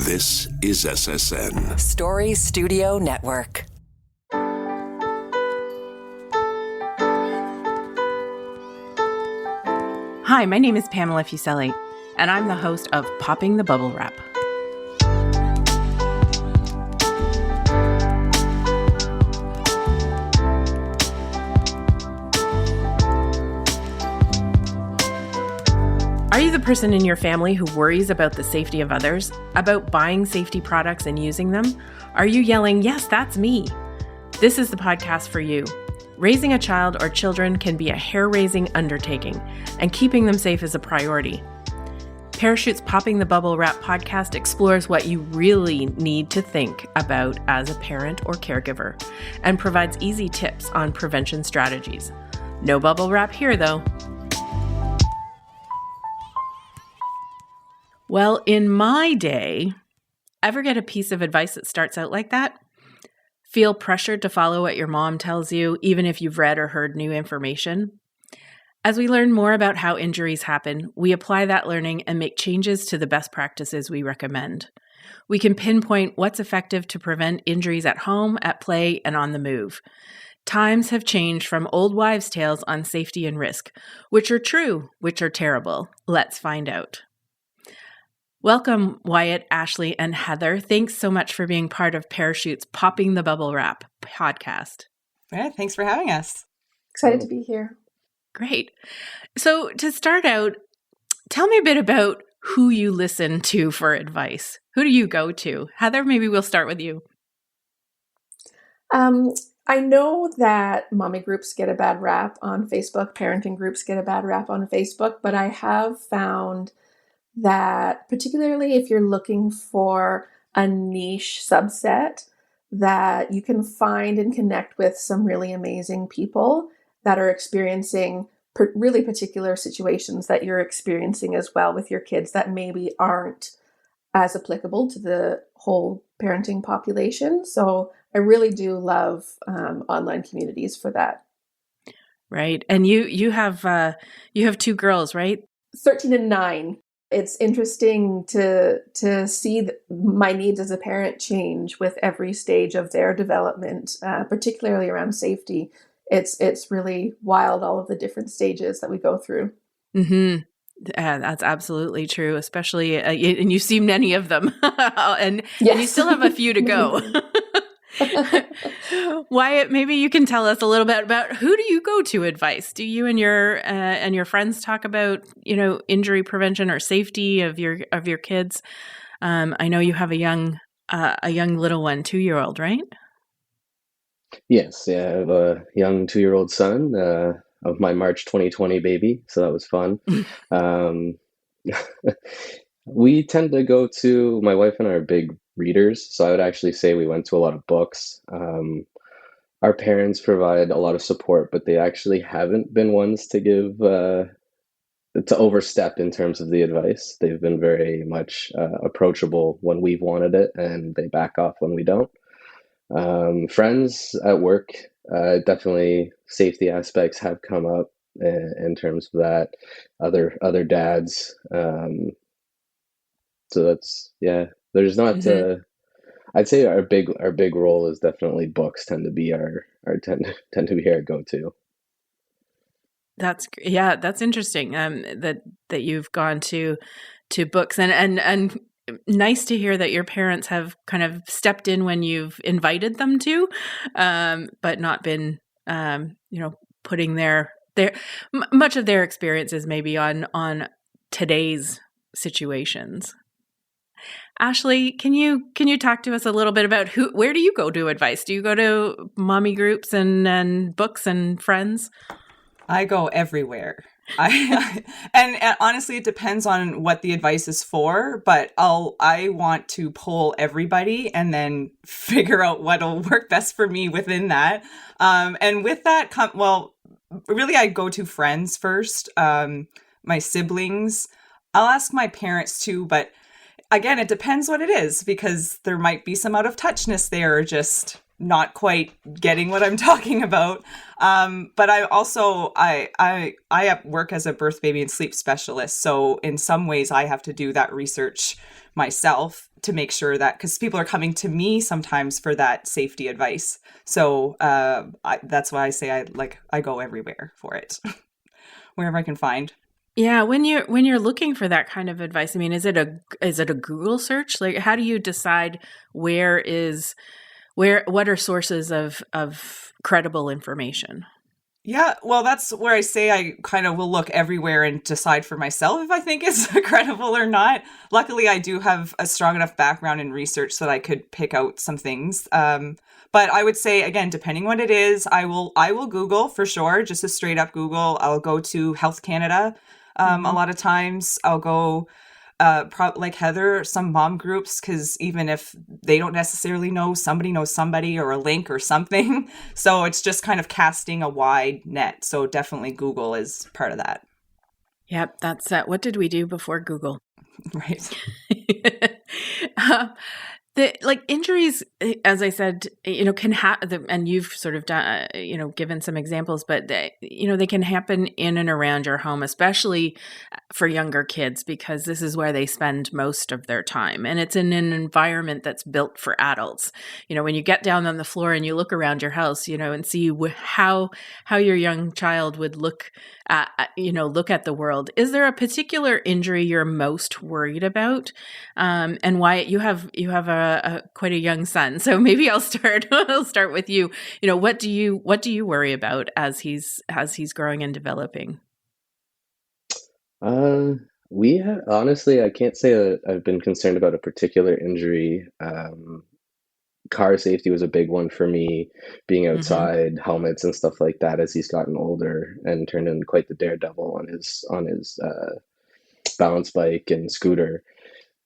This is SSN. Story Studio Network. Hi, my name is Pamela Fuselli, and I'm the host of Popping the Bubble Wrap. Are you the person in your family who worries about the safety of others, about buying safety products and using them? Are you yelling, "Yes, that's me"? This is the podcast for you. Raising a child or children can be a hair-raising undertaking, and keeping them safe is a priority. Parachute's Popping the Bubble Wrap podcast explores what you really need to think about as a parent or caregiver, and provides easy tips on prevention strategies. No bubble wrap here, though. Well, in my day, ever get a piece of advice that starts out like that? Feel pressured to follow what your mom tells you, even if you've read or heard new information? As we learn more about how injuries happen, we apply that learning and make changes to the best practices we recommend. We can pinpoint what's effective to prevent injuries at home, at play, and on the move. Times have changed from old wives' tales on safety and risk. Which are true, which are terrible? Let's find out. Welcome, Wyatt, Ashley, and Heather. Thanks so much for being part of Parachute's Popping the Bubble Wrap podcast. Yeah, thanks for having us. Excited to be here. Great. So to start out, tell me a bit about who you listen to for advice. Who do you go to? Heather, maybe we'll start with you. I know that mommy groups get a bad rap on Facebook, parenting groups get a bad rap on Facebook, but I have found that particularly if you're looking for a niche subset, that you can find and connect with some really amazing people that are experiencing really particular situations that you're experiencing as well with your kids that maybe aren't as applicable to the whole parenting population. So I really do love online communities for that. Right. And you have two girls, right? 13 and 9. It's interesting to see my needs as a parent change with every stage of their development, particularly around safety. It's really wild, all of the different stages that we go through. Mm-hmm. That's absolutely true, especially, and you've seen many of them, and you still have a few to go. Wyatt, maybe you can tell us a little bit about who do you go to advice? Do you and your friends talk about injury prevention or safety of your kids? I know you have a young little one, 2-year-old, right? Yes, yeah, I have a young 2-year-old son of my March 2020 baby, so that was fun. We tend to go to, my wife and I are big readers, so I would actually say we went to a lot of books. Our parents provide a lot of support, but they actually haven't been ones to give to overstep in terms of the advice. They've been very much approachable when we've wanted it, and they back off when we don't. Friends at work, definitely safety aspects have come up in terms of that. Other dads. So that's, yeah. There's not. Mm-hmm. I'd say our big role is definitely books tend to be our go-to. That's interesting. That you've gone to books and nice to hear that your parents have kind of stepped in when you've invited them to, but not been putting their much of their experiences maybe on today's situations. Ashley, can you talk to us a little bit about where do you go to advice? Do you go to mommy groups and books and friends? I go everywhere. And honestly, it depends on what the advice is for, but I want to poll everybody and then figure out what'll work best for me within that. And with that, really I go to friends first, my siblings. I'll ask my parents too, but again, it depends what it is, because there might be some out of touchness there, or just not quite getting what I'm talking about. But I also, I work as a birth, baby, and sleep specialist. So in some ways I have to do that research myself to make sure that, because people are coming to me sometimes for that safety advice. So that's why I say I go everywhere for it, wherever I can find. Yeah, when you're looking for that kind of advice, I mean, is it a Google search? Like, how do you decide what are sources of credible information? Yeah, well, that's where I say I kind of will look everywhere and decide for myself if I think it's credible or not. Luckily, I do have a strong enough background in research so that I could pick out some things. But I would say, again, depending what it is, I will Google for sure, just a straight up Google. I'll go to Health Canada. A lot of times I'll go like Heather, some mom groups, because even if they don't necessarily know somebody or a link or something. So it's just kind of casting a wide net. So definitely Google is part of that. Yep, that's what did we do before Google? Right. Like injuries, as I said, can happen, and you've sort of done, given some examples, but they can happen in and around your home, especially for younger kids, because this is where they spend most of their time. And it's in an environment that's built for adults. When you get down on the floor and you look around your house, and see how your young child would look at the world. Is there a particular injury you're most worried about? And Wyatt, you have quite a young son, so maybe I'll start with you. What do you worry about as he's growing and developing? Honestly, I can't say that I've been concerned about a particular injury. Car safety was a big one for me, being outside, helmets and stuff like that as he's gotten older and turned into quite the daredevil on his balance bike and scooter.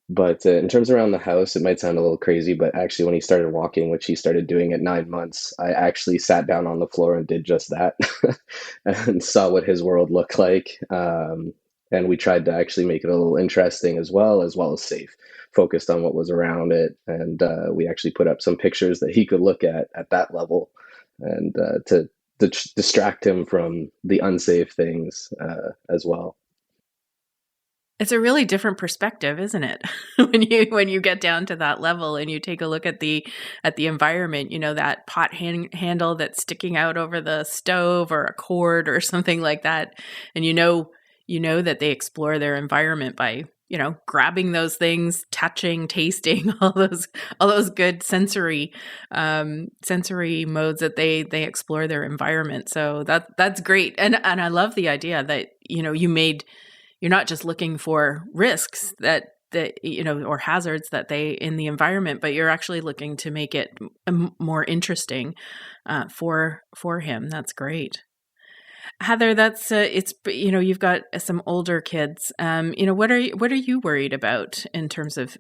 But in terms around the house, it might sound a little crazy, but actually when he started walking, which he started doing at 9 months, I actually sat down on the floor and did just that and saw what his world looked like. And we tried to actually make it a little interesting as well as safe, focused on what was around it. And we actually put up some pictures that he could look at that level and to distract him from the unsafe things as well. It's a really different perspective, isn't it? when you get down to that level and you take a look at the environment, that pot handle that's sticking out over the stove or a cord or something like that, and you know that they explore their environment by grabbing those things, touching, tasting, all those good sensory modes that they explore their environment. So that's great, and I love the idea that you're not just looking for risks that or hazards that they in the environment, but you're actually looking to make it more interesting for him. That's great. Heather, that's it's you've got some older kids. What are you worried about in terms of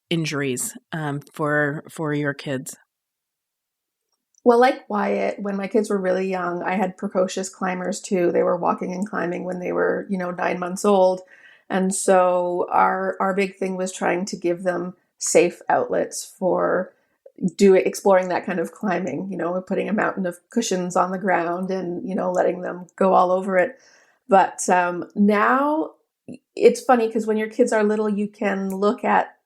injuries for your kids? Well, like Wyatt, when my kids were really young, I had precocious climbers too. They were walking and climbing when they were, 9 months old. And so our big thing was trying to give them safe outlets for exploring that kind of climbing, putting a mountain of cushions on the ground and, letting them go all over it. But now it's funny because when your kids are little, you can look at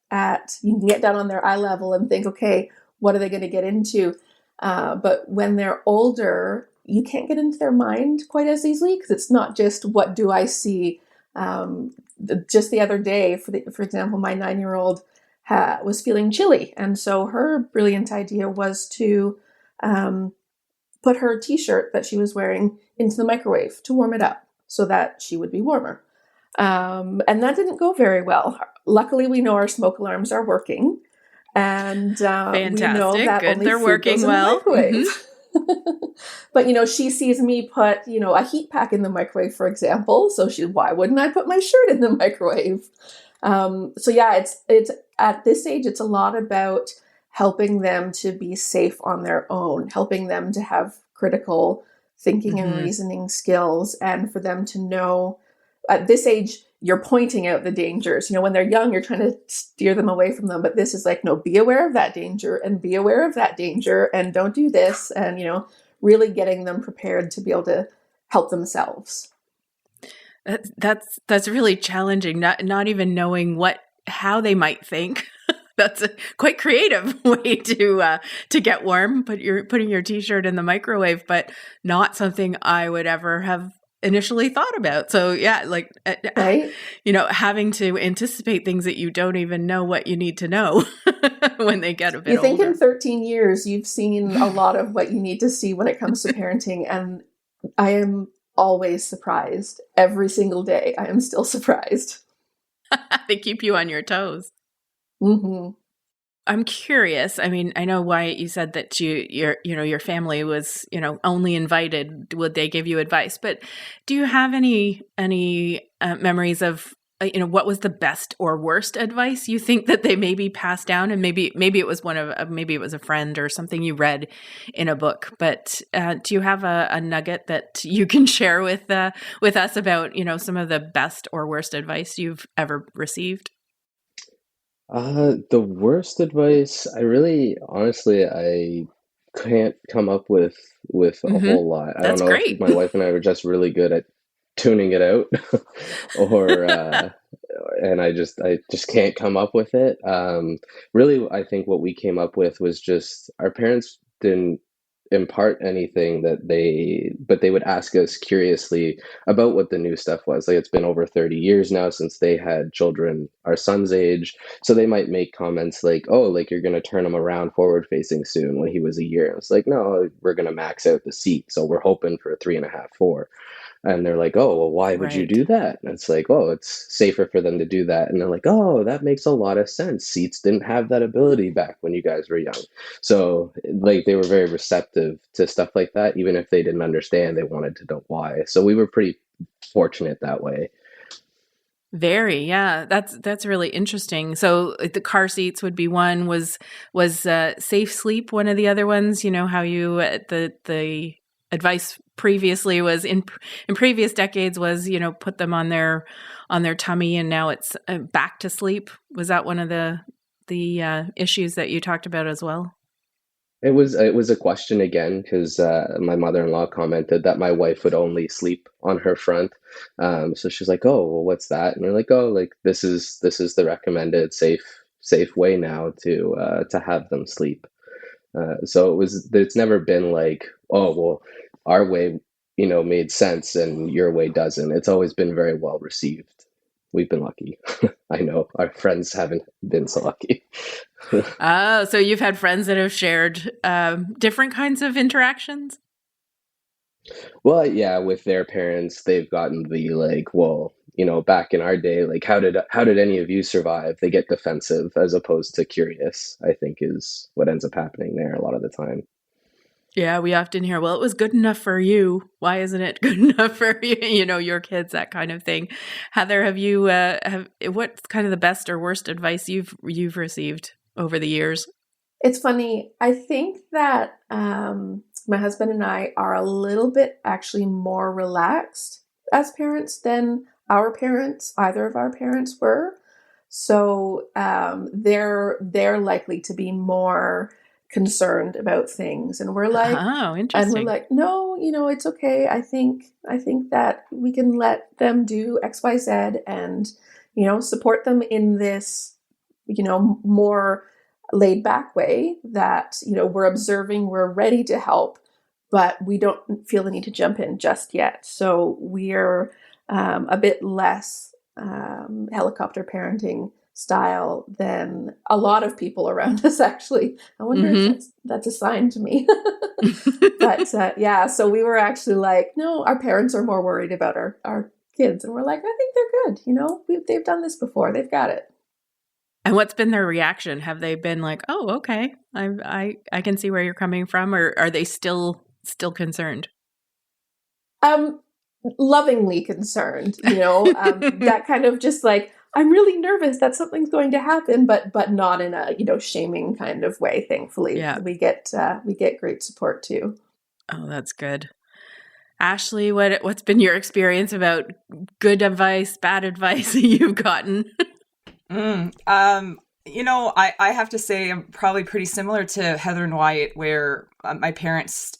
you can get down on their eye level and think, okay, what are they going to get into? But when they're older, you can't get into their mind quite as easily because it's not just what do I see. Just the other day, for example, my 9-year-old was feeling chilly, and so her brilliant idea was to put her t-shirt that she was wearing into the microwave to warm it up so that she would be warmer. And that didn't go very well. Luckily, we know our smoke alarms are working. And fantastic. We know that good. only They're food working goes in well. the microwave. But she sees me put a heat pack in the microwave, for example. So why wouldn't I put my shirt in the microwave? So yeah, it's at this age, it's a lot about helping them to be safe on their own, helping them to have critical thinking and reasoning skills, and for them to know at this age. You're pointing out the dangers. When they're young, you're trying to steer them away from them. But this is like, no, be aware of that danger and be aware of that danger and don't do this. And, really getting them prepared to be able to help themselves. That's really challenging. Not even knowing what how they might think. That's a quite creative way to get warm. Putting your t-shirt in the microwave, but not something I would ever have initially thought about. So yeah, like Right? having to anticipate things that you don't even know what you need to know when they get a bit You think older. in 13 years you've seen a lot of what you need to see when it comes to parenting, and I am always surprised. Every single day I am still surprised. They keep you on your toes. Mm-hmm. I'm curious. I mean, I know, Wyatt, you said that your family was, only invited. Would they give you advice? But do you have any memories of, what was the best or worst advice you think that they maybe passed down? And maybe it was maybe it was a friend or something you read in a book. But do you have a nugget that you can share with us about, some of the best or worst advice you've ever received? The worst advice, honestly, I can't come up with a Mm-hmm. whole lot. I don't That's know if great. my wife and I were just really good at tuning it out, or and I just can't come up with it. Really, I think what we came up with was just our parents didn't impart anything but they would ask us curiously about what the new stuff was. Like, it's been over 30 years now since they had children our son's age, so they might make comments like, oh, like, you're going to turn him around forward facing soon, when he was a year. It's like, no, we're going to max out the seat, so we're hoping for a 3.5, 4. And they're like, oh, well, why would you Right. do that? And it's like, oh, it's safer for them to do that. And they're like, oh, that makes a lot of sense. Seats didn't have that ability back when you guys were young. So, like, they were very receptive to stuff like that. Even if they didn't understand, they wanted to know why. So we were pretty fortunate that way. Very, yeah. That's really interesting. So the car seats would be one. Was safe sleep one of the other ones? How you the advice previously was in previous decades was put them on their tummy, and now it's back to sleep. Was that one of the issues that you talked about as well? It was a question again, because my mother-in-law commented that my wife would only sleep on her front. So she's like, "Oh, well, what's that?" And we're like, "Oh, like, this is the recommended safe way now to have them sleep." So it's never been like, "Oh, well, our way, made sense and your way doesn't." It's always been very well received. We've been lucky. I know our friends haven't been so lucky. Oh, so you've had friends that have shared different kinds of interactions? Well, yeah, with their parents, they've gotten the like, well, back in our day, like, how did any of you survive? They get defensive as opposed to curious, I think, is what ends up happening there a lot of the time. Yeah, we often hear, well, it was good enough for you. Why isn't it good enough for your kids, that kind of thing. Heather, have you what's kind of the best or worst advice you've received over the years? It's funny. I think that my husband and I are a little bit actually more relaxed as parents than either of our parents were. So they're likely to be more concerned about things, and we're like, Oh, interesting. no, it's okay. I think that we can let them do XYZ, and support them in this more laid back way that we're observing, we're ready to help, but we don't feel the need to jump in just yet. So we're a bit less helicopter parenting style than a lot of people around us, actually. I wonder if that's a sign to me. But yeah, so we were actually like, no, our parents are more worried about our kids, and we're like, I think they're good. They've done this before, they've got it. And what's been their reaction? Have they been like, "Oh, okay, I can see where you're coming from," or are they still concerned? Lovingly concerned, that kind of just like, I'm really nervous that something's going to happen, but not in a shaming kind of way. Thankfully, Yeah. we get great support too. Oh, that's good. Ashley, what's been your experience about good advice, bad advice that you've gotten? I have to say I'm probably pretty similar to Heather and Wyatt, where my parents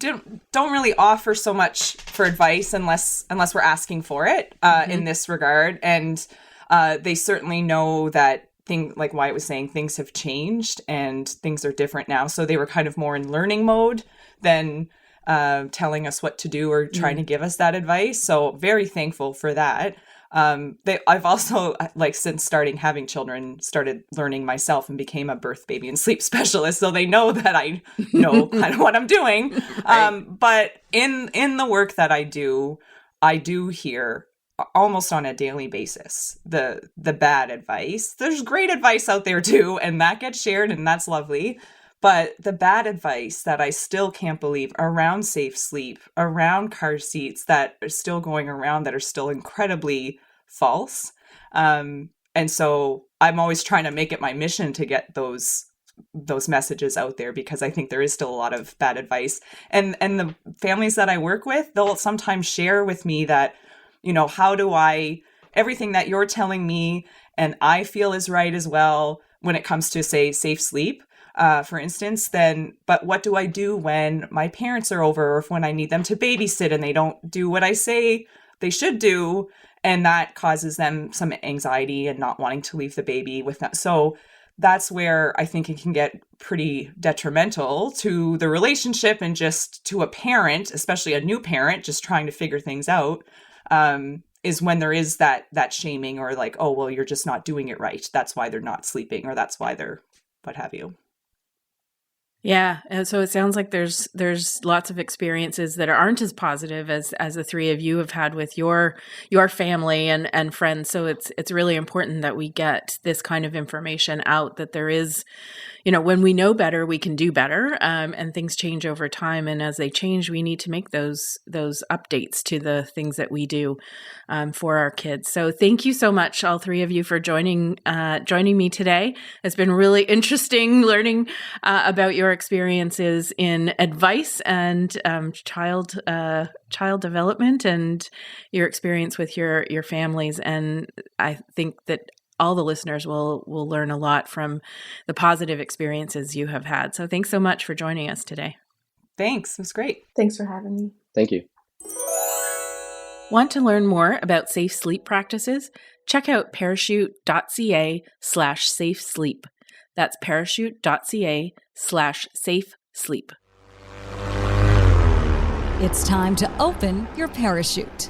don't really offer so much for advice unless we're asking for it in this regard. And They certainly know that like Wyatt was saying, things have changed and things are different now. So they were kind of more in learning mode than telling us what to do or trying to give us that advice. So very thankful for that. I've also, like, since starting having children, started learning myself and became a birth, baby, and sleep specialist. So they know that I know kind of what I'm doing. Right. But in the work that I do hear almost on a daily basis the bad advice. There's great advice out there too, and that gets shared, and that's lovely. But the bad advice that I still can't believe around safe sleep, around car seats that are still going around that are still incredibly false. And so I'm always trying to make it my mission to get those messages out there, because I think there is still a lot of bad advice. And the families that I work with, they'll sometimes share with me that, how do I, everything that you're telling me and I feel is right as well when it comes to, say, safe sleep, for instance, but what do I do when my parents are over, or if when I need them to babysit and they don't do what I say they should do, and that causes them some anxiety and not wanting to leave the baby with them. So that's where I think it can get pretty detrimental to the relationship and just to a parent, especially a new parent, just trying to figure things out, is when there is that shaming, or like, oh, well, you're just not doing it right. That's why they're not sleeping, or that's why they're what have you. Yeah, and so it sounds like there's lots of experiences that aren't as positive as the three of you have had with your family and friends. So it's really important that we get this kind of information out, that there is, when we know better, we can do better, and things change over time. And as they change, we need to make those updates to the things that we do for our kids. So thank you so much, all three of you, for joining me today. It's been really interesting learning about your experiences in advice and child development, and your experience with your families. And I think that all the listeners will learn a lot from the positive experiences you have had. So thanks so much for joining us today. Thanks. It was great. Thanks for having me. Thank you. Want to learn more about safe sleep practices? Check out parachute.ca/safe sleep. That's parachute.ca/safe sleep. It's time to open your parachute.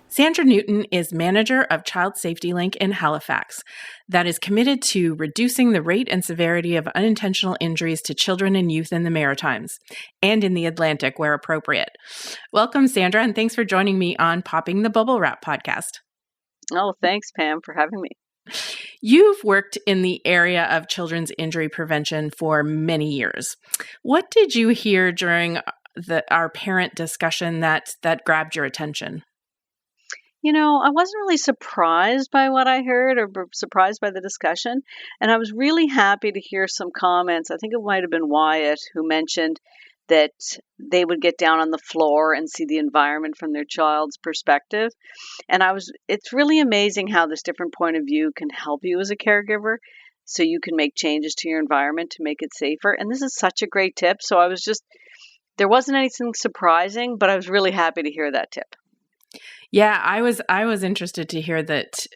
Sandra Newton is manager of Child Safety Link in Halifax, that is committed to reducing the rate and severity of unintentional injuries to children and youth in the Maritimes and in the Atlantic where appropriate. Welcome, Sandra, and thanks for joining me on Popping the Bubble Wrap podcast. Oh, thanks, Pam, for having me. You've worked in the area of children's injury prevention for many years. What did you hear during our parent discussion that grabbed your attention? I wasn't really surprised by what I heard or surprised by the discussion. And I was really happy to hear some comments. I think it might have been Wyatt who mentioned that they would get down on the floor and see the environment from their child's perspective. And it's really amazing how this different point of view can help you as a caregiver, so you can make changes to your environment to make it safer. And this is such a great tip. So there wasn't anything surprising, but I was really happy to hear that tip. Yeah, I was interested to hear that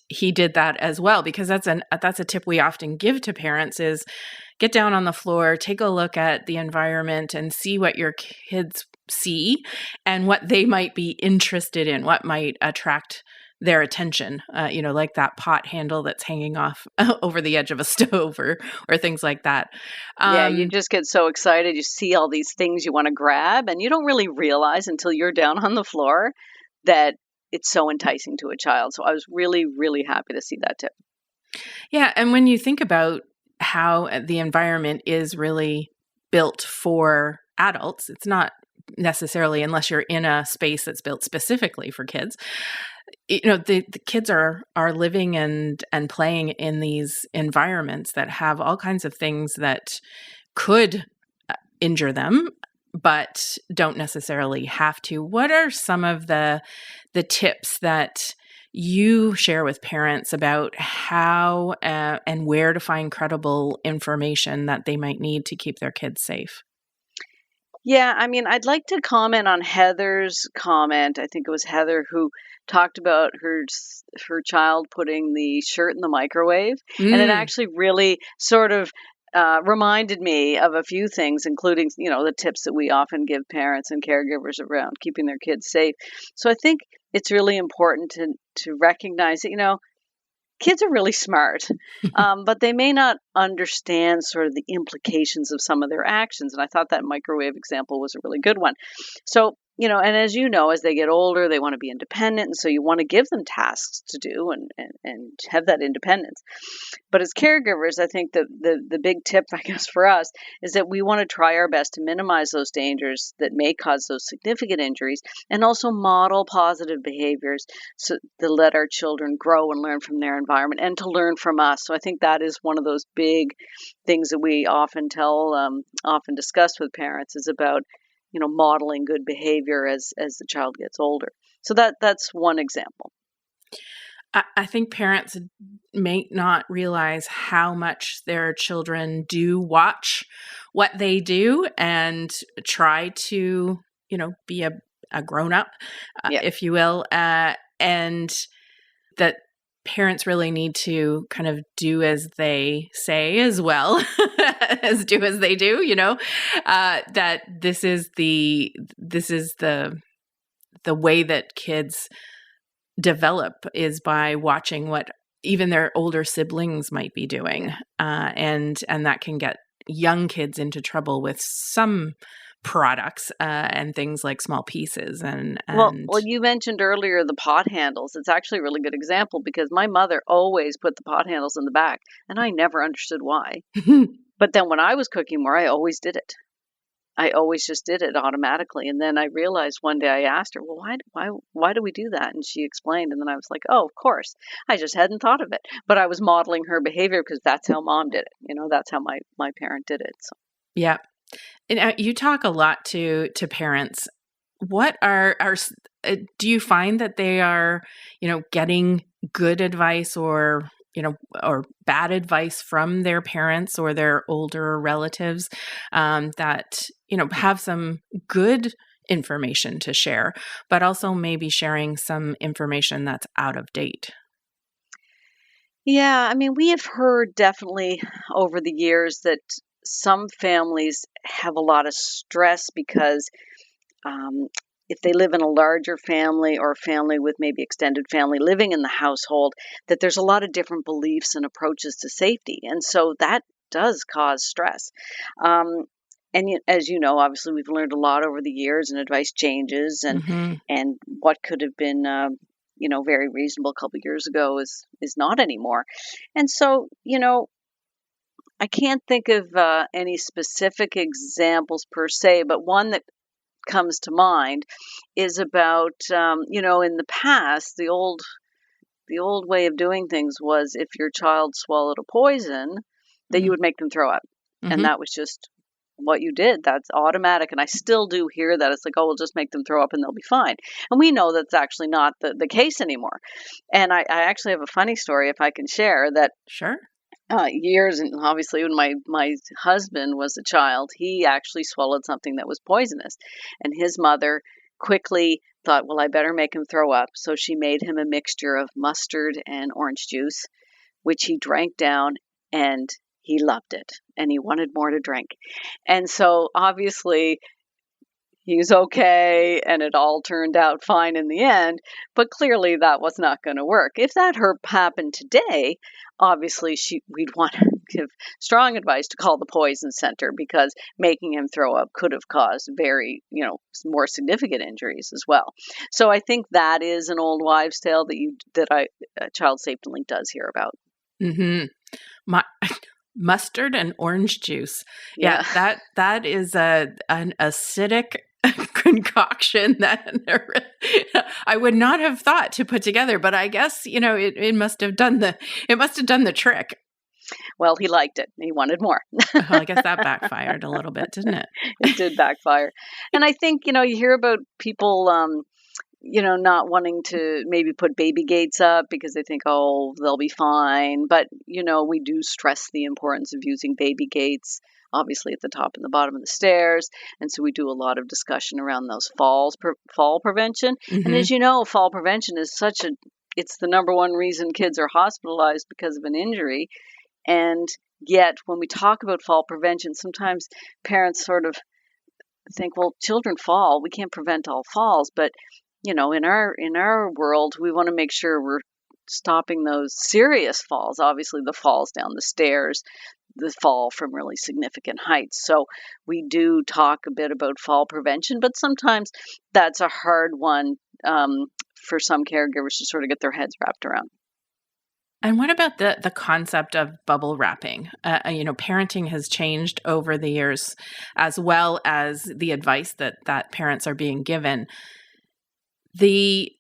he did that as well, because that's a tip we often give to parents is get down on the floor, take a look at the environment and see what your kids see and what they might be interested in, what might attract their attention, like that pot handle that's hanging off over the edge of a stove or things like that. Yeah, you just get so excited. You see all these things you want to grab, and you don't really realize until you're down on the floor that it's so enticing to a child. So I was really, really happy to see that tip. Yeah, and when you think about how the environment is really built for adults, it's not necessarily, unless you're in a space that's built specifically for kids. The kids are living and playing in these environments that have all kinds of things that could injure them, but don't necessarily have to. What are some of the tips that you share with parents about how and where to find credible information that they might need to keep their kids safe? Yeah, I mean, I'd like to comment on Heather's comment. I think it was Heather who talked about her child putting the shirt in the microwave, and it Mm. actually really sort of reminded me of a few things, including, the tips that we often give parents and caregivers around keeping their kids safe. So I think it's really important to recognize that, kids are really smart, but they may not understand sort of the implications of some of their actions. And I thought that microwave example was a really good one. So, and as you know, as they get older, they want to be independent. And so you want to give them tasks to do and have that independence. But as caregivers, I think the big tip, I guess, for us is that we want to try our best to minimize those dangers that may cause those significant injuries and also model positive behaviors so to let our children grow and learn from their environment and to learn from us. So I think that is one of those big things that we often often discuss with parents is about, modeling good behavior as the child gets older. So that's one example. I think parents may not realize how much their children do watch what they do and try to, be a grown up, Yeah. if you will, and that parents really need to kind of do as they say as well as do as they do, that this is the way that kids develop is by watching what even their older siblings might be doing, and that can get young kids into trouble with some products and things like small pieces and Well, you mentioned earlier the pot handles. It's actually a really good example because my mother always put the pot handles in the back, and I never understood why. But then when I was cooking more, I always did it. I always just did it automatically. And then I realized one day I asked her, well, why do we do that? And she explained. And then I was like, oh, of course. I just hadn't thought of it. But I was modeling her behavior because that's how mom did it. That's how my parent did it. So. Yeah. And you talk a lot to parents. What do you find that they are, getting good advice or bad advice from their parents or their older relatives that, have some good information to share, but also maybe sharing some information that's out of date? Yeah, I mean, we have heard definitely over the years that some families have a lot of stress because if they live in a larger family or a family with maybe extended family living in the household, that there's a lot of different beliefs and approaches to safety. And so that does cause stress. As you know, obviously we've learned a lot over the years and advice changes and what could have been, very reasonable a couple of years ago is not anymore. And so, I can't think of any specific examples per se, but one that comes to mind is about in the past the old way of doing things was if your child swallowed a poison that you would make them throw up, and that was just what you did. That's automatic. And I still do hear that it's like, oh, we'll just make them throw up and they'll be fine. And we know that's actually not the case anymore. And I actually have a funny story if I can share that. Sure. Years, and obviously when my husband was a child, he actually swallowed something that was poisonous, and his mother quickly thought, well, I better make him throw up. So she made him a mixture of mustard and orange juice, which he drank down, and he loved it, and he wanted more to drink. And so obviously he was okay, and it all turned out fine in the end, but clearly that was not going to work. If that happened today, obviously we'd want to give strong advice to call the poison center because making him throw up could have caused very, more significant injuries as well. So I think that is an old wives' tale that Child Safety Link does hear about. Mustard and orange juice. Yeah, that is an acidic concoction that I would not have thought to put together, but I guess it must have done the trick. Well, he liked it. He wanted more. Well, I guess that backfired a little bit, didn't it? It did backfire. And I think, you hear about people not wanting to maybe put baby gates up because they think, oh, they'll be fine. But, we do stress the importance of using baby gates obviously at the top and the bottom of the stairs. And so we do a lot of discussion around those fall prevention. And as you know, fall prevention is it's the number one reason kids are hospitalized because of an injury. And yet when we talk about fall prevention, sometimes parents sort of think, well, children fall, we can't prevent all falls. But, in our world, we want to make sure we're stopping those serious falls, obviously the falls down the stairs, the fall from really significant heights. So we do talk a bit about fall prevention, but sometimes that's a hard one for some caregivers to sort of get their heads wrapped around. And what about the concept of bubble wrapping? Parenting has changed over the years, as well as the advice that parents are being given. The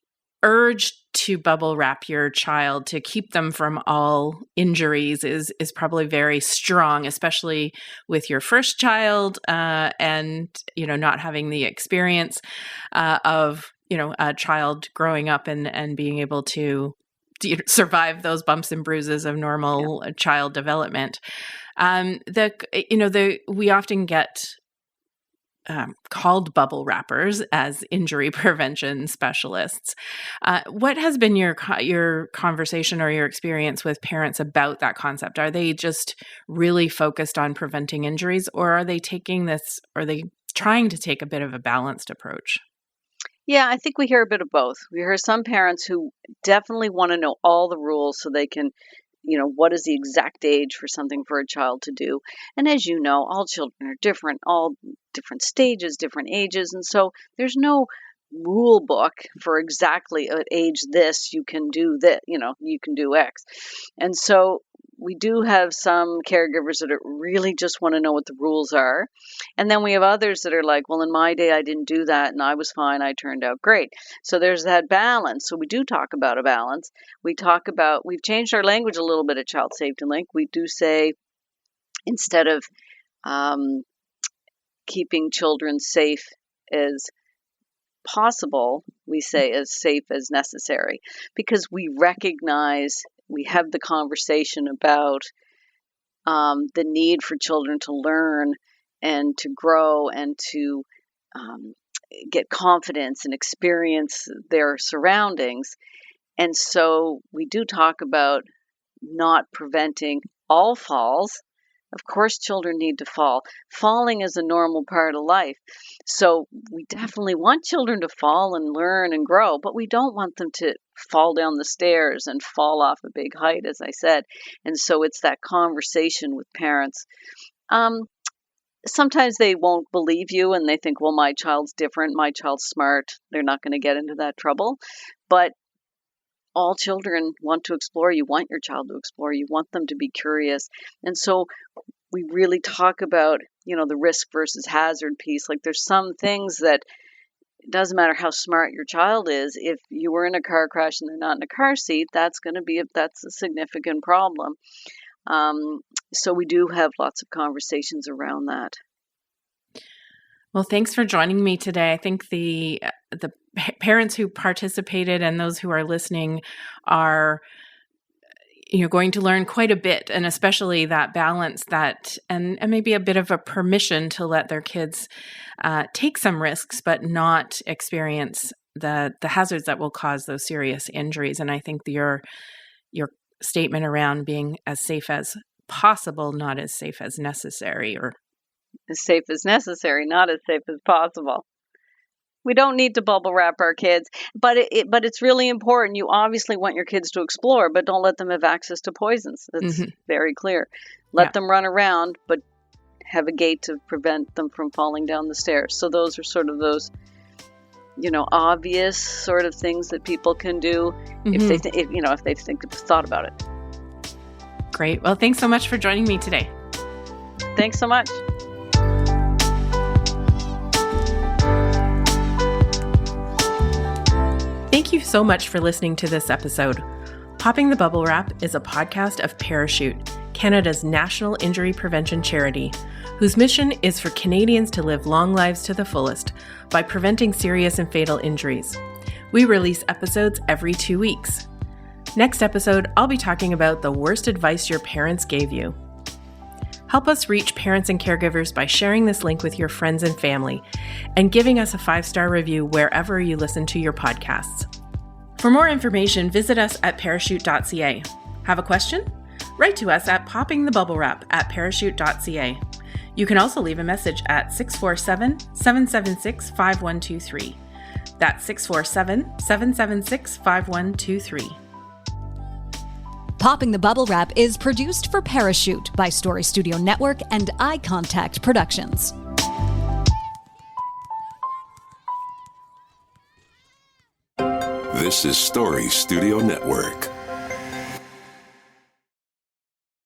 urge to bubble wrap your child to keep them from all injuries is probably very strong, especially with your first child, and not having the experience of a child growing up and being able to survive those bumps and bruises of normal child development. We often get called bubble wrappers as injury prevention specialists. What has been your conversation or your experience with parents about that concept? Are they just really focused on preventing injuries, or are they trying to take a bit of a balanced approach? Yeah, I think we hear a bit of both. We hear some parents who definitely want to know all the rules so they can, what is the exact age for something for a child to do. And as you know, all children are different, all different stages, different ages. And so there's no rule book for exactly at age this, you can do that, you can do X. And so we do have some caregivers that really just want to know what the rules are. And then we have others that are like, well, in my day, I didn't do that and I was fine. I turned out great. So there's that balance. So we do talk about a balance. We've changed our language a little bit at Child Safety Link. We do say, instead of keeping children safe as possible, we say as safe as necessary, because we recognize, we have the conversation about the need for children to learn and to grow and to get confidence and experience their surroundings. And so we do talk about not preventing all falls. Of course, children need to fall. Falling is a normal part of life. So we definitely want children to fall and learn and grow, but we don't want them to fall down the stairs and fall off a big height, as I said. And so it's that conversation with parents. Sometimes they won't believe you and they think, well, my child's different, my child's smart, they're not going to get into that trouble. But all children want to explore. You want your child to explore. You want them to be curious. And so we really talk about, the risk versus hazard piece. Like, there's some things that it doesn't matter how smart your child is. If you were in a car crash and they're not in a car seat, that's a significant problem. So we do have lots of conversations around that. Well, thanks for joining me today. I think the parents who participated and those who are listening are going to learn quite a bit, and especially that balance and maybe a bit of a permission to let their kids take some risks, but not experience the hazards that will cause those serious injuries. And I think your statement around being as safe as possible, not as safe as necessary, or as safe as necessary, not as safe as possible. We don't need to bubble wrap our kids, but it's really important. You obviously want your kids to explore, but don't let them have access to poisons. That's very clear. Let them run around, but have a gate to prevent them from falling down the stairs. So those are sort of those, obvious sort of things that people can do if they've thought about it. Great. Well, thanks so much for joining me today. Thanks so much. Thank you so much for listening to this episode. Popping the Bubble Wrap is a podcast of Parachute, Canada's national injury prevention charity, whose mission is for Canadians to live long lives to the fullest by preventing serious and fatal injuries. We release episodes every 2 weeks. Next episode, I'll be talking about the worst advice your parents gave you. Help us reach parents and caregivers by sharing this link with your friends and family and giving us a 5-star review wherever you listen to your podcasts. For more information, visit us at parachute.ca. Have a question? Write to us at poppingthebubblewrap@parachute.ca. You can also leave a message at 647-776-5123. That's 647-776-5123. Popping the Bubble Wrap is produced for Parachute by Story Studio Network and Eye Contact Productions. This is Story Studio Network.